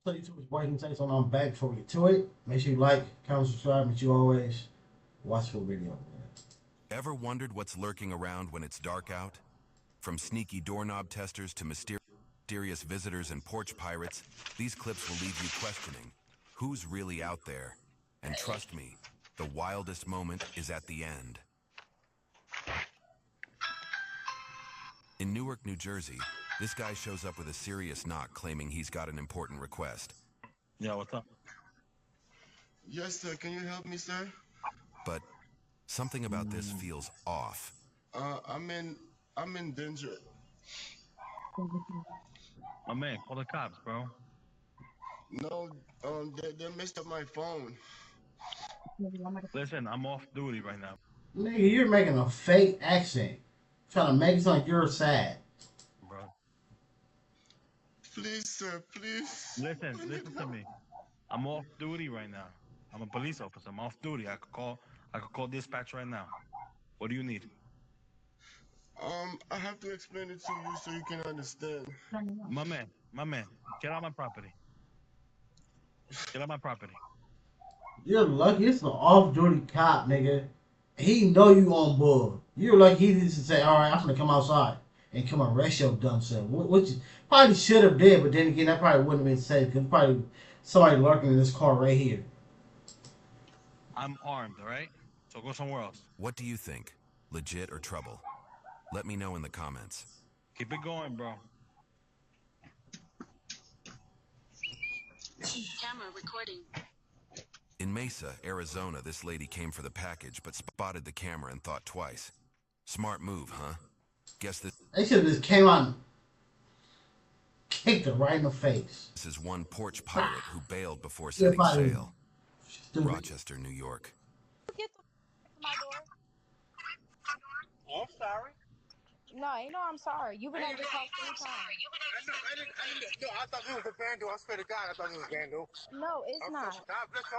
So YouTube is breaking things on. I'm back before we get to it. Make sure you like, comment, subscribe, and you always watch full video. Ever wondered what's lurking around when it's dark out? From sneaky doorknob testers to mysterious visitors and porch pirates, these clips will leave you questioning who's really out there. And trust me, the wildest moment is at the end. In Newark, New Jersey, this guy shows up with a serious knock claiming he's got an important request. Yeah, what's up? Yes, sir. Can you help me, sir? But something about this feels off. I'm in danger. My man, call the cops, bro. No, they messed up my phone. Listen, I'm off duty right now, Nigga, you're making a fake accent. Trying to make it sound like you're sad. bro. Please, sir, please. Listen to me. I'm off duty right now. I'm a police officer. I'm off duty. I could call dispatch right now. What do you need? I have to explain it to you so you can understand. My man, get out my property. Get out my property. You're lucky it's an off-duty cop, nigga. He know you on board. You're lucky he didn't say, all right, I'm gonna come outside and come arrest your dumb self. What you probably should have did, but then again, that probably wouldn't have been safe because probably somebody lurking in this car right here. I'm armed, all right? So go somewhere else. What do you think? Legit or trouble? Let me know in the comments. Keep it going, bro. Camera recording. In Mesa, Arizona, this lady came for the package but spotted the camera and thought twice. Smart move, huh? Guess They should have just came out and kicked her right in the face. this is one porch pirate who bailed before setting sail. Stupid. Rochester, New York. Get the my door. Oh, I'm sorry. No, you know I'm sorry. You've been at this house 3 times. No, I thought it was a vandal. I swear to God, I thought it was a vandal. No, it's I'm not. So, God bless you.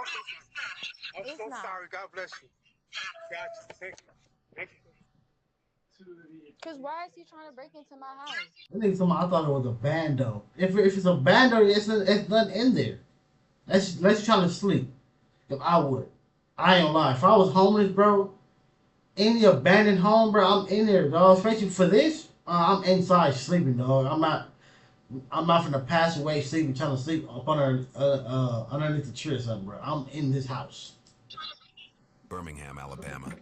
I'm It's so not. sorry. God bless you. Gotcha. Thank you. Thank you. Cause why is he trying to break into my house? I think I thought it was a bando. If it's a bando, it's nothing in there. Let's trying to sleep. If I would, I ain't gonna lie. If I was homeless, bro, in the abandoned home, bro, I'm in there, dog. Especially for this, I'm inside sleeping, dog. I'm not. I'm not gonna pass away sleeping, trying to sleep up under underneath the tree or something, bro. I'm in this house. Birmingham, Alabama.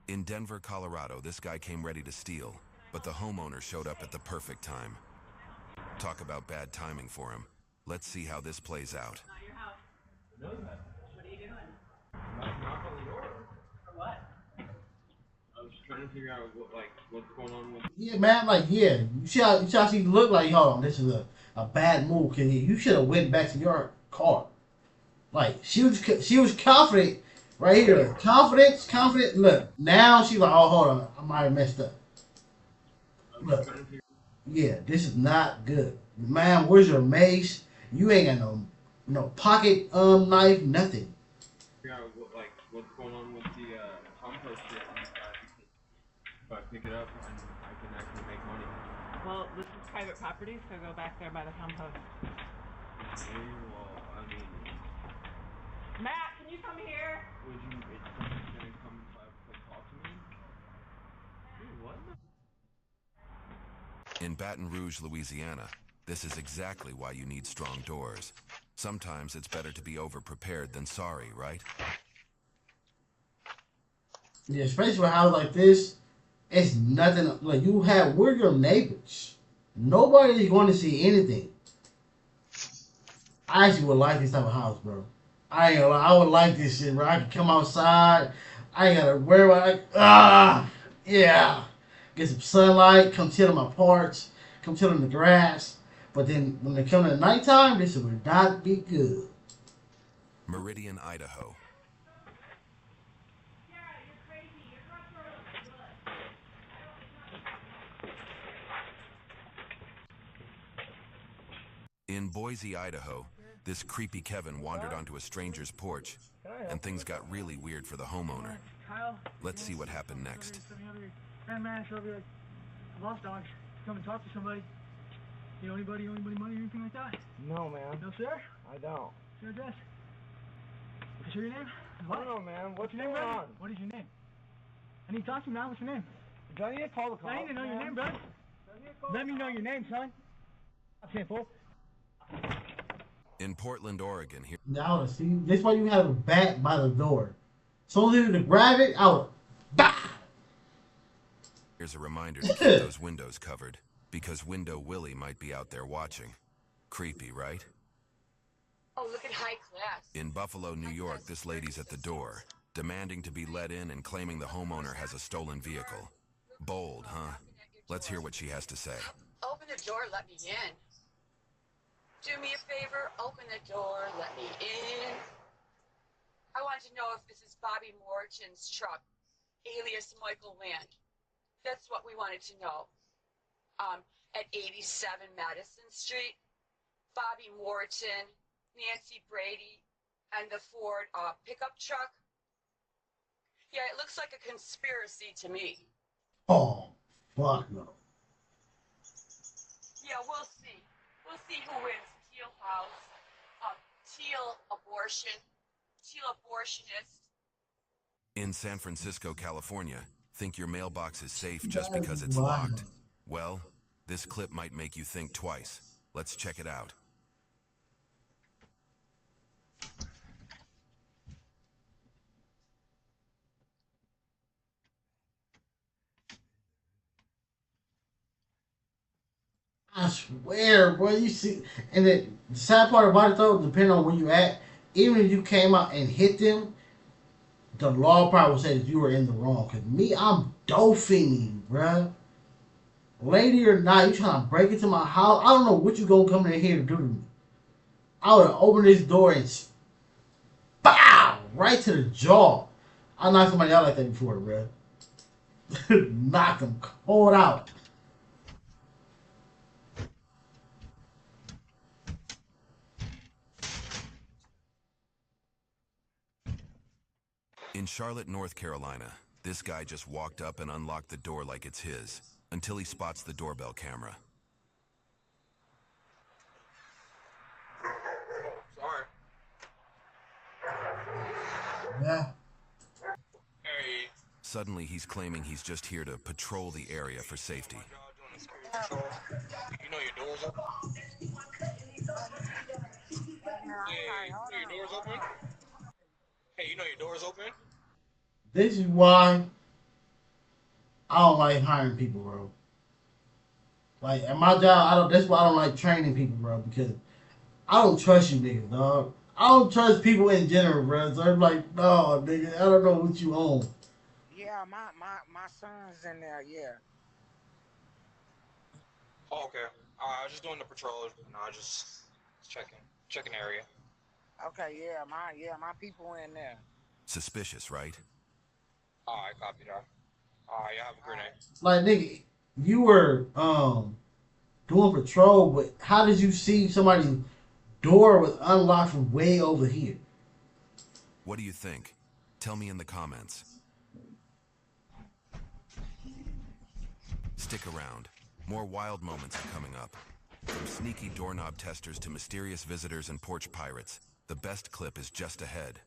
In Denver, Colorado, this guy came ready to steal, but the homeowner showed up at the perfect time. Talk about bad timing for him. Let's see how this plays out. Not your house. What are you doing? Knock on the door. For what? I was just trying to figure out what's going on with. Yeah, man. Like, yeah, you should see look like, hold on, this is a bad move. Cause you should have went back to your car. Like, she was confident right here. Confident. Look, now she's like, oh, hold on, I might have messed up. Look, yeah, this is not good, man. Where's your mace? You ain't got no pocket knife, nothing. Figure out what's going on with the compost pit. If I pick it up, and I can actually make money. Well, this is private property, so go back there by the compost. Okay, well, I mean, Matt, can you come here? would you? It's someone's gonna come talk to me. Dude, what? In Baton Rouge, Louisiana, this is exactly why you need strong doors. Sometimes it's better to be over-prepared than sorry, right? Yeah, especially with a house like this, it's nothing. Like we're your neighbors. Nobody is going to see anything. I actually would like this type of house, bro. I ain't gonna lie, I would like this shit, bro. I can come outside. I ain't gotta worry about yeah. Get some sunlight, come chill on my porch, come chill in the grass. But then when they come at nighttime, this would not be good. Meridian, Idaho. In Boise, Idaho, this creepy Kevin wandered onto a stranger's porch, and things got really weird for the homeowner. Let's see what happened next. Hey man, so I'll be like, I lost dogs. Come and talk to somebody. You know anybody money or anything like that? No, man. No, sir? I don't. Sir, address? Can I show your name? I don't know, man. What's your name, going brother? on? What is your name? I need to talk to you, man. What's your name? Do I need to call the cops? I need to know your name, brother. Let me know your name, son. I'm saying, fool. In Portland, Oregon, here. Now, see, this why you have a bat by the door. So as to grab it, out. Bah! Here's a reminder to keep those windows covered, because Window Willie might be out there watching. Creepy, right? Oh, look at high class. In Buffalo, New York, this lady's at the door, demanding to be let in and claiming the homeowner has a stolen vehicle. Bold, huh? Let's hear what she has to say. Open the door, let me in. Do me a favor, open the door, let me in. I want to know if this is Bobby Morton's truck, alias Michael Land. That's what we wanted to know. At 87 Madison Street, Bobby Morton, Nancy Brady, and the Ford pickup truck. Yeah, it looks like a conspiracy to me. Oh, fuck no. Yeah, we'll see. We'll see who wins. Teal House, Teal Abortion, Teal Abortionist. In San Francisco, California, think your mailbox is safe just because it's locked? Well, this clip might make you think twice. Let's check it out. I swear, bro, you see, and the sad part about it though, depending on where you at, even if you came out and hit them, the law probably will say that you were in the wrong. Cause me, I'm dolphining, bruh. Lady or not, you trying to break into my house? I don't know what you gonna come in here to do to me. I would have opened this door and bow right to the jaw. I knocked somebody out like that before, bruh. Knocked them cold out. In Charlotte, North Carolina, this guy just walked up and unlocked the door like it's his, until he spots the doorbell camera. Sorry. Yeah. Hey. Suddenly, he's claiming he's just here to patrol the area for safety. You know your door's open? Hey, your door's open? Hey, you know your door's open? This is why I don't like hiring people, bro. Like at my job, that's why I don't like training people, bro, because I don't trust you niggas, dog. I don't trust people in general, bro. So I'm like, no, nigga, I don't know what you own. Yeah, my son's in there, yeah. Oh, okay. I was just doing the patrol. No, I just checking area. Okay, my people in there. Suspicious, right? Alright, copy that. Alright, y'all have a great night. Like, nigga, you were doing patrol, but how did you see somebody's door was unlocked from way over here? What do you think? Tell me in the comments. Stick around. More wild moments are coming up. From sneaky doorknob testers to mysterious visitors and porch pirates, the best clip is just ahead.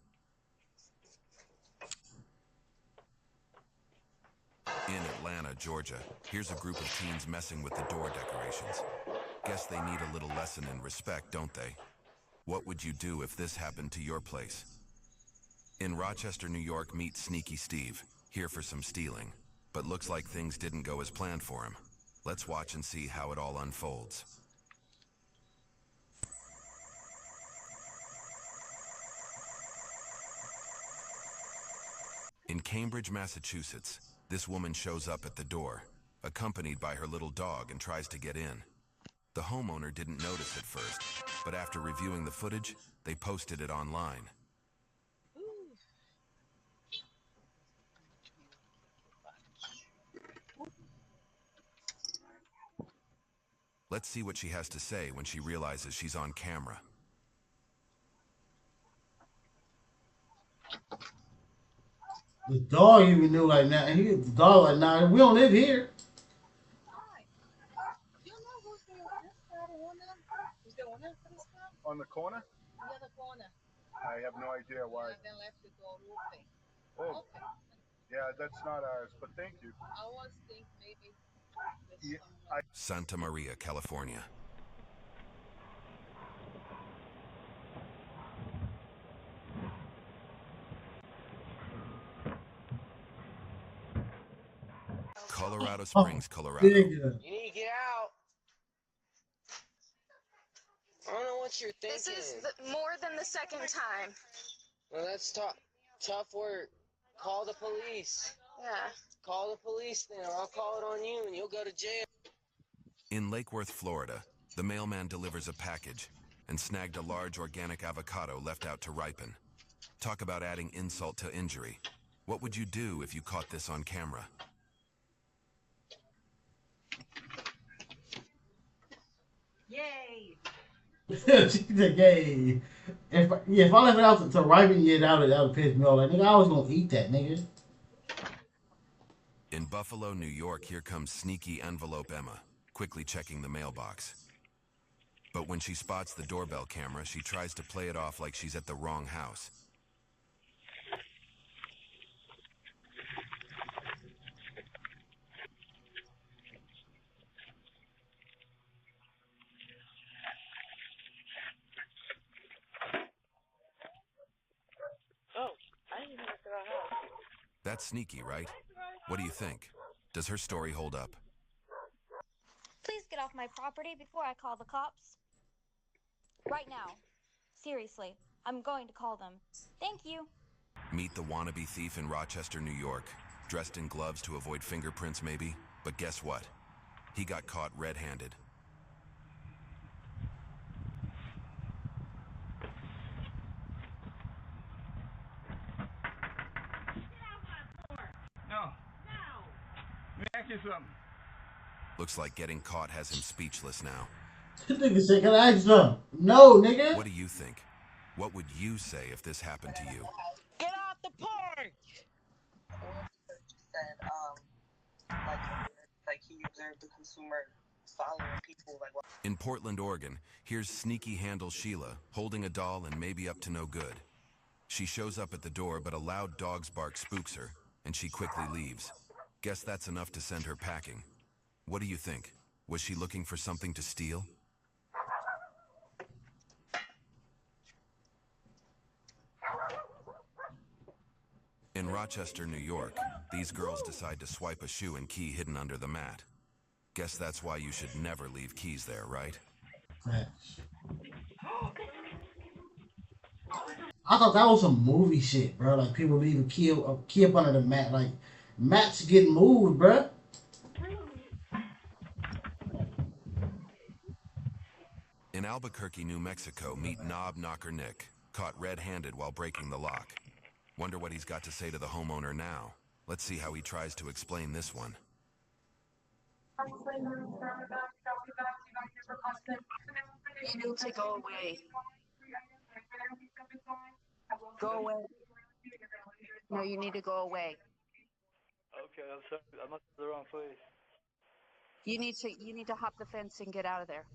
In Atlanta, Georgia, here's a group of teens messing with the door decorations. Guess they need a little lesson in respect, don't they? What would you do if this happened to your place? In Rochester, New York, meet Sneaky Steve, here for some stealing. But looks like things didn't go as planned for him. Let's watch and see how it all unfolds. In Cambridge, Massachusetts, this woman shows up at the door, accompanied by her little dog, and tries to get in. The homeowner didn't notice at first, but after reviewing the footage, they posted it online. Let's see what she has to say when she realizes she's on camera. The dog even knew like now, and the dog like nah, we don't live here. On the corner? I have no idea why. Oh, yeah, that's not ours, but thank you. Yeah, Santa Maria, California. Colorado Springs, Colorado. Nigga. You need to get out. I don't know what you're thinking. This is more than the second time. Well, that's tough work. Call the police. Yeah. Call the police then, or I'll call it on you and you'll go to jail. In Lake Worth, Florida, the mailman delivers a package and snagged a large organic avocado left out to ripen. Talk about adding insult to injury. What would you do if you caught this on camera? Yay! She's like, hey, if I left it out to ripen, yeah, that would piss me off. Like, nigga, I was gonna eat that, nigga. In Buffalo, New York, here comes sneaky envelope Emma, quickly checking the mailbox. But when she spots the doorbell camera, she tries to play it off like she's at the wrong house. Oh, I didn't even know the wrong house. That's sneaky, right? What do you think? Does her story hold up? Please get off my property before I call the cops. Right now. Seriously, I'm going to call them. Thank you. Meet the wannabe thief in Rochester, New York. Dressed in gloves to avoid fingerprints, maybe? But guess what? He got caught red-handed. No. Let me ask you something. Looks like getting caught has him speechless now. This nigga said, can I ask you something? No, nigga. What do you think? What would you say if this happened to you? Get off the porch! Said, like he observed the consumer following people like. In Portland, Oregon, here's sneaky handle Sheila, holding a doll and maybe up to no good. She shows up at the door, but a loud dog's bark spooks her, and she quickly leaves. Guess that's enough to send her packing. What do you think? Was she looking for something to steal? In Rochester, New York, these girls decide to swipe a shoe and key hidden under the mat. Guess that's why you should never leave keys there, right? I thought that was some movie shit, bro. Like people leaving a key up under the mat. Like mats getting moved, bro. In Albuquerque, New Mexico, meet Knob Knocker Nick, caught red-handed while breaking the lock. Wonder what he's got to say to the homeowner now. Let's see how he tries to explain this one. You need to go away. Go away. No, you need to go away. Okay, I'm sorry. I must be the wrong place. You need to hop the fence and get out of there.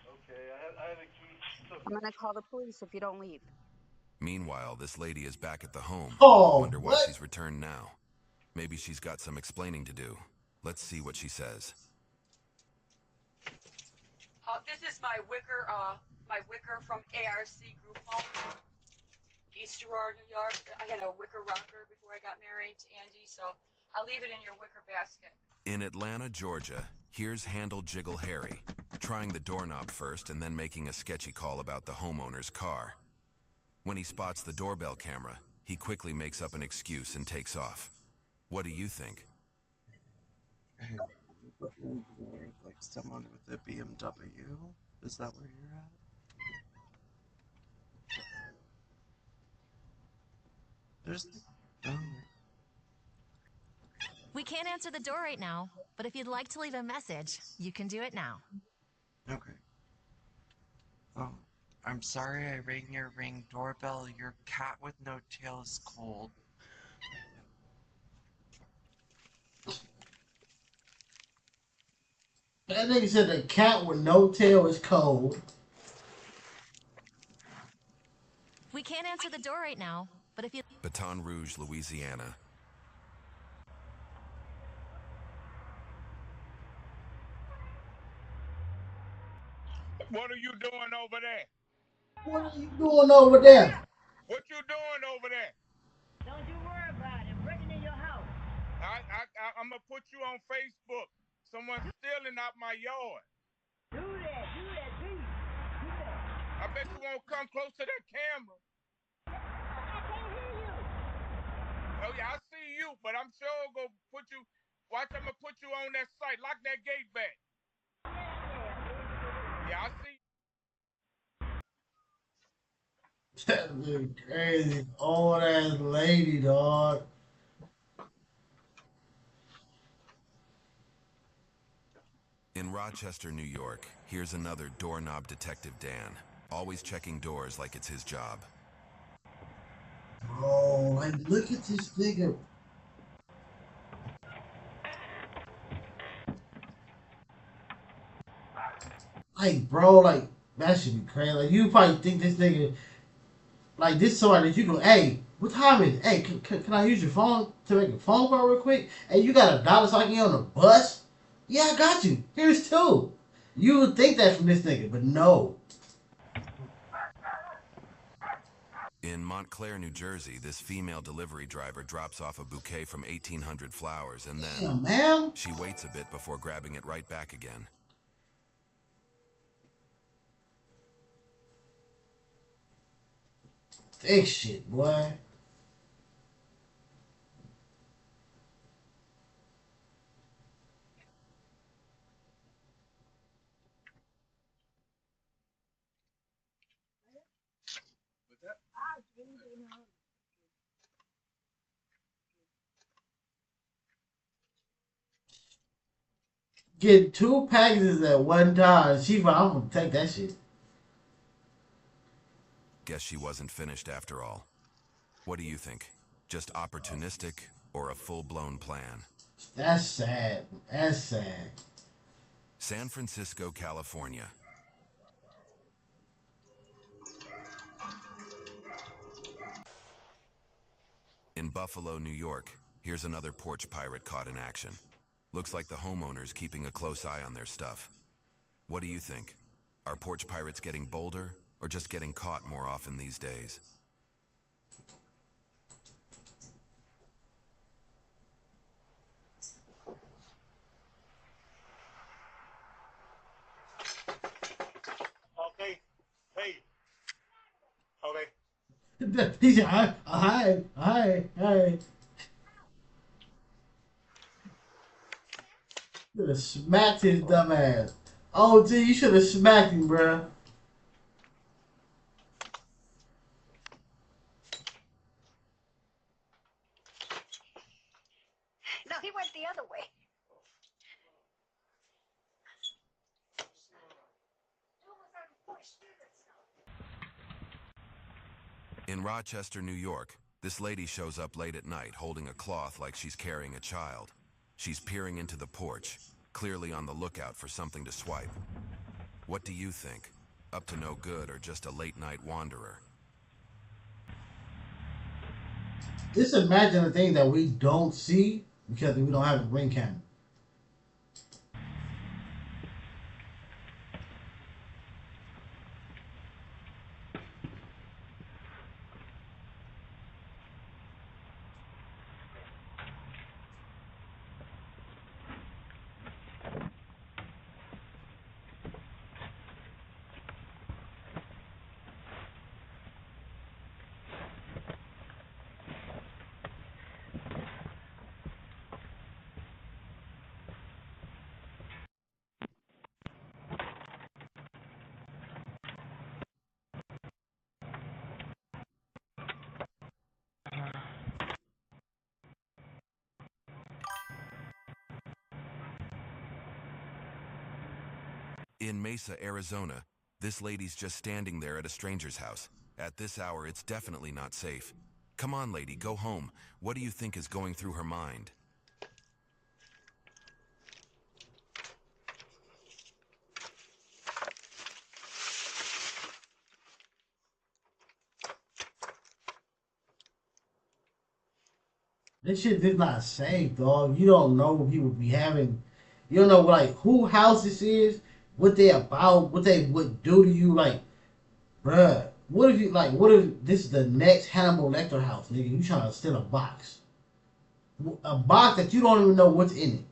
Okay, I have a key. I'm gonna call the police if you don't leave. Meanwhile, this lady is back at the home. Oh, Wonder why what? she's returned now. Maybe she's got some explaining to do. Let's see what she says. This is my wicker from ARC Group Home, East Aurora, New York. I had a wicker rocker before I got married to Andy, so I'll leave it in your wicker basket. In Atlanta, Georgia, here's Handle Jiggle Harry, trying the doorknob first and then making a sketchy call about the homeowner's car. When he spots the doorbell camera, he quickly makes up an excuse and takes off. What do you think? Like someone with a BMW? Is that where you're at? There's... Oh. We can't answer the door right now, but if you'd like to leave a message, you can do it now. Okay. Oh, I'm sorry I rang your ring doorbell. Your cat with no tail is cold. That nigga said the cat with no tail is cold. We can't answer the door right now, but if you... Baton Rouge, Louisiana. What are you doing over there? What are you doing over there? What you doing over there? Don't you worry about it. I'm breaking in your house. I'm gonna put you on Facebook. Someone's stealing out my yard. Do that, please. Do that. I bet you won't come close to that camera. I can't hear you. Oh yeah, I see you, but I'm sure gonna put you. Watch, I'm gonna put you on that site. Lock that gate back. Yeah, I see. That little crazy old ass lady, dog. In Rochester, New York, here's another doorknob detective Dan, always checking doors like it's his job. Bro, like, look at this nigga. Like, bro, like, that should be crazy. Like, you probably think this nigga, like, this somebody that you go, hey, what time is it? Hey, can I use your phone to make a phone call real quick? Hey, you got $1 so I can get on the bus? Yeah, I got you. Here's two. You would think that from this nigga, but no. In Montclair, New Jersey, this female delivery driver drops off a bouquet from 1,800 flowers and then Damn, man. she waits a bit before grabbing it right back again. This shit, boy. Get 2 packages at one time. I'm gonna take that shit. Guess she wasn't finished after all. What do you think? Just opportunistic or a full-blown plan? That's sad. That's sad. San Francisco, California. In Buffalo, New York, here's another porch pirate caught in action. Looks like the homeowner's keeping a close eye on their stuff. What do you think? Are porch pirates getting bolder or just getting caught more often these days? Okay. Hey. Okay. He said, hi. Should have smacked his dumb ass. Oh, gee, you should have smacked him, bruh. No, he went the other way. In Rochester, New York, this lady shows up late at night holding a cloth like she's carrying a child. She's peering into the porch, clearly on the lookout for something to swipe. What do you think? Up to no good or just a late-night wanderer? Just imagine the thing that we don't see because we don't have a ring camera. In Mesa, Arizona, This lady's just standing there at a stranger's house. At this hour, it's definitely not safe. Come on, lady, go home. What do you think is going through her mind? This shit is not safe, dog. You don't know what people be having. You don't know like who house this is, what they about, what they would do to you. Like, bruh, what if you like? What if this is the next Hannibal Lecter house, nigga? You trying to steal a box that you don't even know what's in it.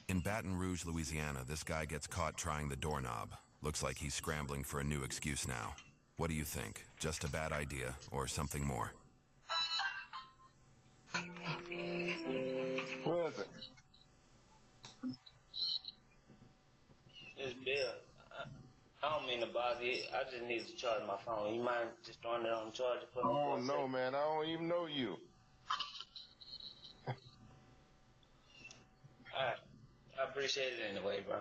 In Baton Rouge, Louisiana, this guy gets caught trying the doorknob. Looks like he's scrambling for a new excuse now. What do you think? Just a bad idea or something more? Who is it? It's Bill. I don't mean to bother you. I just need to charge my phone. You mind just throwing it on the charger for me? Oh, no, man. I don't even know you. Alright. I appreciate it anyway, bro.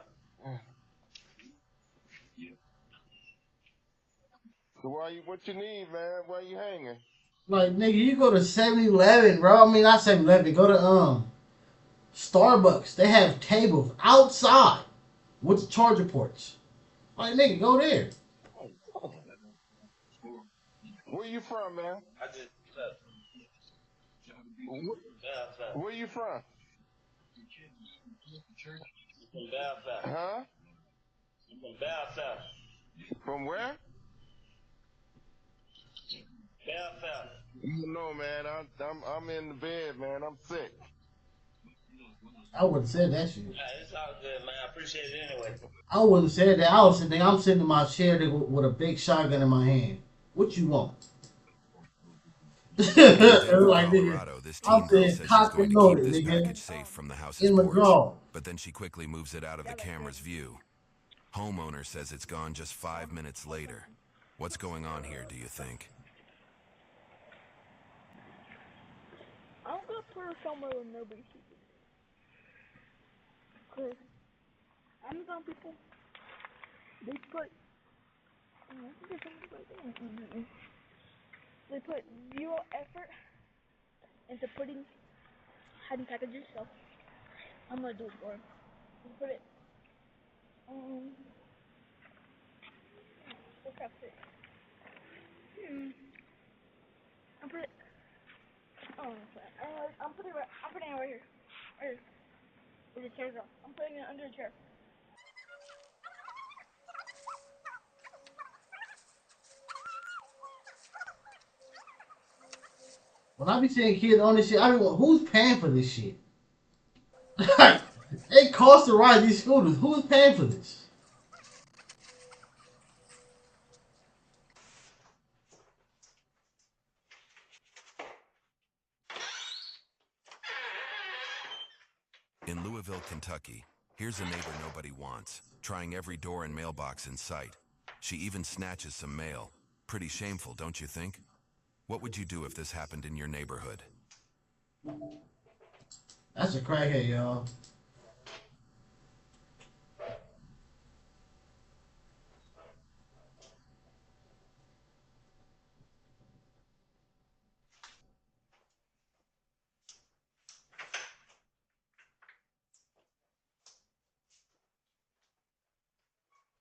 So what you need, man? Why you hanging? Like, nigga, you go to 7-Eleven, bro. I mean, not 7-Eleven. Go to Starbucks. They have tables outside with the charger ports. Like, nigga, go there. Where you from, man? I just Where you from? from Belfast. Huh? From Belfast. From where? Belfast. No, man. I'm in the bed, man. I'm sick. I wouldn't have said that shit. It's all good, man. I appreciate it anyway. I wouldn't have said that. I was sitting there. I'm sitting in my chair nigga, with a big shotgun in my hand. What you want? Denver, Like, Colorado, this teen I'm girl saying says she's cock going and to keep loaded, this nigga. package safe from the house's In my porch, drawer. but then she quickly moves it out of the camera's view. Homeowner says it's gone just 5 minutes later. What's going on here, do you think? I'm gonna put her somewhere where nobody sees it. Cause Amazon people, they put zero effort into hiding packages, so I'm gonna do it for him. Put it. What's up? I'm putting it. I'm putting it right here. Right here. Where the chair's off. I'm putting it under the chair. When I be seeing kids on this shit, I be going, who's paying for this shit? Like, it costs to ride these scooters. Who's paying for this? In Louisville, Kentucky, here's a neighbor nobody wants, trying every door and mailbox in sight. She even snatches some mail. Pretty shameful, don't you think? What would you do if this happened in your neighborhood? That's a crackhead, y'all.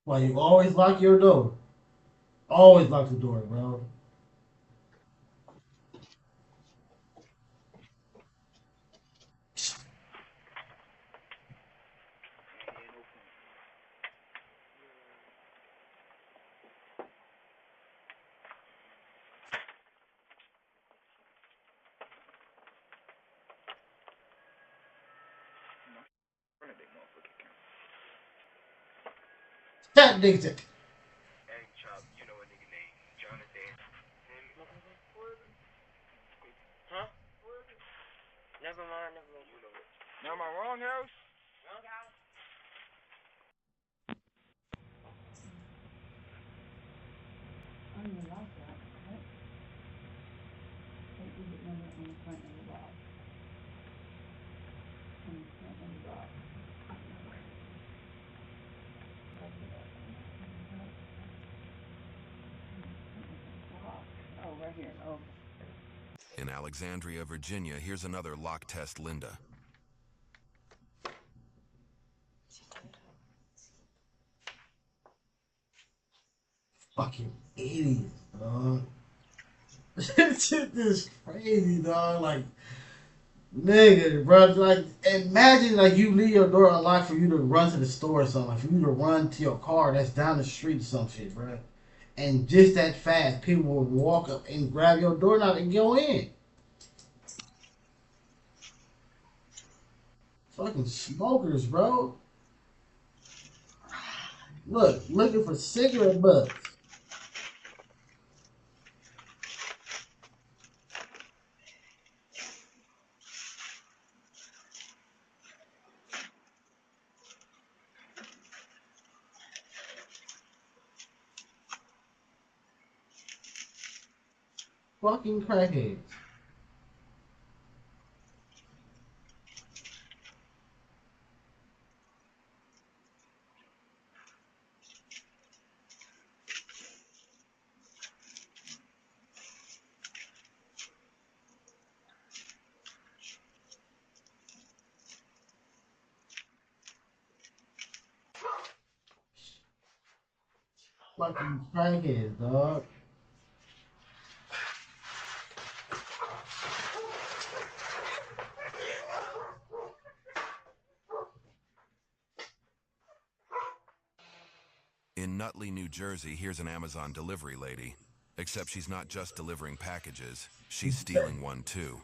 Why you always lock your door? Always lock the door, bro. That nigga. Huh? Never mind. Now, am I wrong house? Wrong house? I don't even like that. What? Take the number on the front of the box. On the front of the box. In Alexandria, Virginia, here's another lock test Linda. Fucking idiots, dog. This shit is crazy, dog. Like, nigga, bro. Like, imagine like you leave your door unlocked for you to run to the store or something. Like, for you to run to your car that's down the street or some shit, bro. And just that fast, people will walk up and grab your doorknob and go in. Fucking smokers, bro. Look, looking for cigarette butts. Fucking crackheads. Fucking crackheads, dog. In Nutley, New Jersey, here's an Amazon delivery lady. Except she's not just delivering packages, she's stealing one too.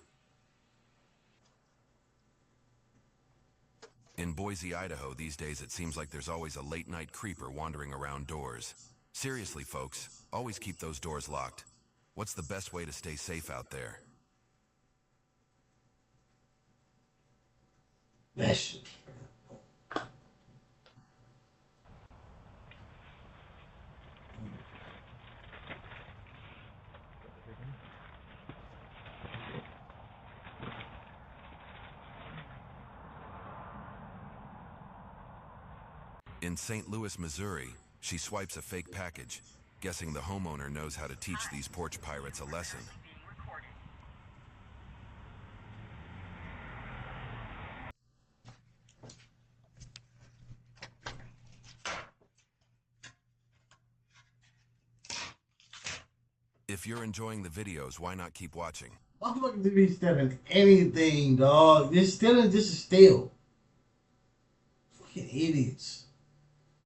In Boise, Idaho, these days it seems like there's always a late-night creeper wandering around doors. Seriously, folks, always keep those doors locked. What's the best way to stay safe out there? That shit. In St. Louis, Missouri, she swipes a fake package, guessing the homeowner knows how to teach these porch pirates a lesson. If you're enjoying the videos, why not keep watching? Motherfuckers to be stealing anything, dog. This stealing just a steal. Fucking idiots.